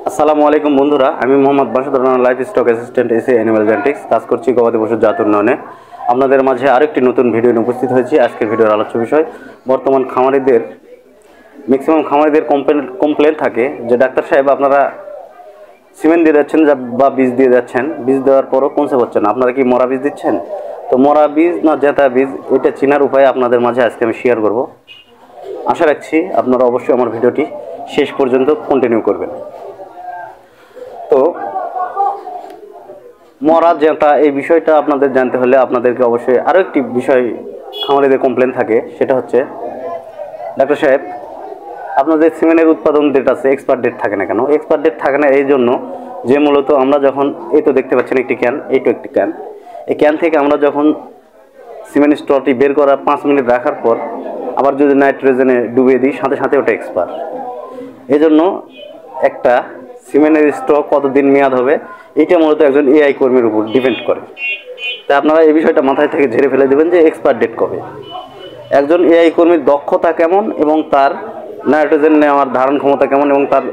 আসসালামু আলাইকুম বন্ধুরা, আমি Mohammad Basudur Rahman, livestock assistant AC animal genetics, কাজ করছি গবাদি পশুর জাত উন্নয়নে। আপনাদের মাঝে আরেকটি নতুন ভিডিও নিয়ে উপস্থিত হয়েছি। আজকের ভিডিওর আলোচ্য বিষয়, বর্তমান খামারিদের ম্যাক্সিমাম খামারিদের কমপ্লেন থাকে যে ডাক্তার সাহেব আপনারা সিমেন্ট দিয়ে যাচ্ছেন বা বীজ দিয়ে যাচ্ছেন, বীজ দেওয়ার পরও কনসেপ্ট হচ্ছে না, আপনারা কি মরা বীজ দিচ্ছেন? তো মরা বীজ না জেতা বীজ, এটা চেনার উপায় আপনাদের মাঝে আজকে আমি শেয়ার করব। আশা রাখছি আপনারা অবশ্যই আমার ভিডিওটি শেষ পর্যন্ত কন্টিনিউ করবেন। তো মরা জেতা এই বিষয়টা আপনাদের জানতে হলে আপনাদেরকে অবশ্যই আরও একটি বিষয় খামারিদের কমপ্লেন থাকে, সেটা হচ্ছে ডাক্তার সাহেব আপনাদের সিমেন্টের উৎপাদন ডেট আছে, এক্সপায়ার ডেট থাকে না কেন? এক্সপায়ার ডেট থাকে না এই জন্য যে মূলত আমরা যখন, এই তো দেখতে পাচ্ছেন একটি ক্যান, এই তো একটি ক্যান, এই ক্যান থেকে আমরা যখন সিমেন্ট স্ট্রটি বের করার 5 মিনিট রাখার পর আবার যদি নাইট্রোজেনে ডুবিয়ে দিই, সাথে সাথে ওটা এক্সপায়ার। এই জন্য একটা সিমেন্টের স্টক কতদিন মেয়াদ হবে এটা মূলত একজন এআই কর্মীর উপর ডিপেন্ড করে। তাই আপনারা এই বিষয়টা মাথায় থেকে ঝেড়ে ফেলে দেবেন যে এক্সপায়ার ডেট কবে। একজন এআই কর্মীর দক্ষতা কেমন এবং তার নাইট্রোজেন নেওয়ার ধারণ ক্ষমতা কেমন এবং তার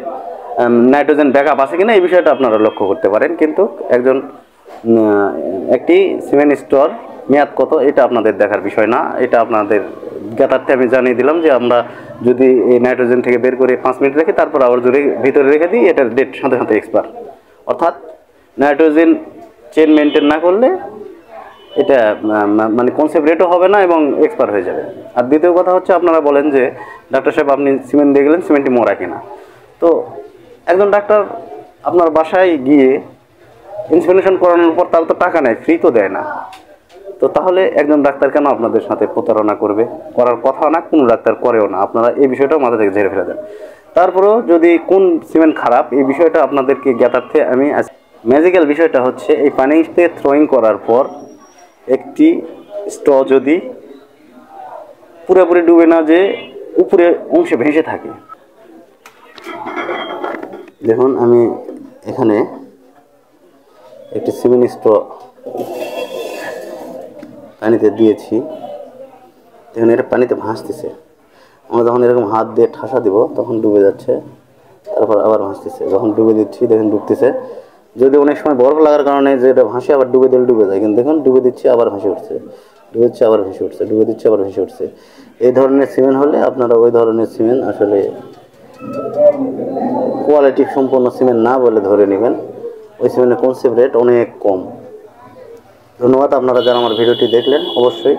নাইট্রোজেন ব্যাকআপ আছে কিনা এই বিষয়টা আপনারা লক্ষ্য করতে পারেন, কিন্তু একটি সিমেন্ট স্টোর মেয়াদ কত এটা আপনাদের দেখার বিষয় না। এটা আপনাদের জ্ঞাতার্থে আমি জানিয়ে দিলাম যে আমরা যদি এই নাইট্রোজেন থেকে বের করে 5 মিনিট রেখে তারপর আবার জোরে ভিতরে রেখে দিই, এটার ডেট সাথে সাথে এক্সপায়ার। অর্থাৎ নাইট্রোজেন চেন মেনটেন না করলে এটা মানে কনসেপ্ট রেটও হবে না এবং এক্সপায়ার হয়ে যাবে। আর দ্বিতীয় কথা হচ্ছে, আপনারা বলেন যে ডাক্তার সাহেব আপনি সিমেন্ট দিয়ে গেলেন, সিমেন্টটি মরা কিনা। তো একজন ডাক্তার আপনার বাসায় গিয়ে ইন্সপেকশন করানোর পর তার তো টাকা নেয়, ফ্রি তো দেয় না। তো তাহলে একজন ডাক্তার কেন আপনাদের সাথে প্রতারণা করবে? করার কথা না, কোনো ডাক্তার করেও না। আপনারা এই বিষয়টাও মাথা থেকে ঝেড়ে ফেলে দেন। তারপরেও যদি কোন সিমেন্ট খারাপ এই বিষয়টা আপনাদেরকে জ্ঞাতার্থে আমি ম্যাজিক্যাল বিষয়টা হচ্ছে, এই পানিতে থ্রোয়িং করার পর একটি স্ট্র যদি পুরোপুরি ডুবে না যে উপরে অংশে ভেসে থাকে, দেখুন আমি এখানে একটি সিমেন্ট স্ট্র পানিতে দিয়েছি, দেখুন এটা পানিতে ভাসতেছে। আমরা যখন এরকম হাত দিয়ে ঠাসা দিব তখন ডুবে যাচ্ছে, তারপর আবার ভাসতেছে। যখন ডুবে দিচ্ছি দেখুন ডুবতেছে। যদি অনেক সময় বরফ লাগার কারণে যে এটা ভাসে আবার ডুবে দিলে ডুবে যায়, কিন্তু দেখুন ডুবে দিচ্ছি আবার ভাসে উঠছে, ডুবে দিচ্ছে আবার ভেসে উঠছে, ডুবে দিচ্ছে আবার ভেসে উঠছে। এই ধরনের সিমেন্ট হলে আপনারা ওই ধরনের সিমেন্ট আসলে কোয়ালিটি সম্পন্ন সিমেন্ট না বলে ধরে নেবেন। ওই সিমেন্টের কনসেপ্ট রেট অনেক কম। ধন্যবাদ আপনারা যারা আমার ভিডিওটি দেখলেন। অবশ্যই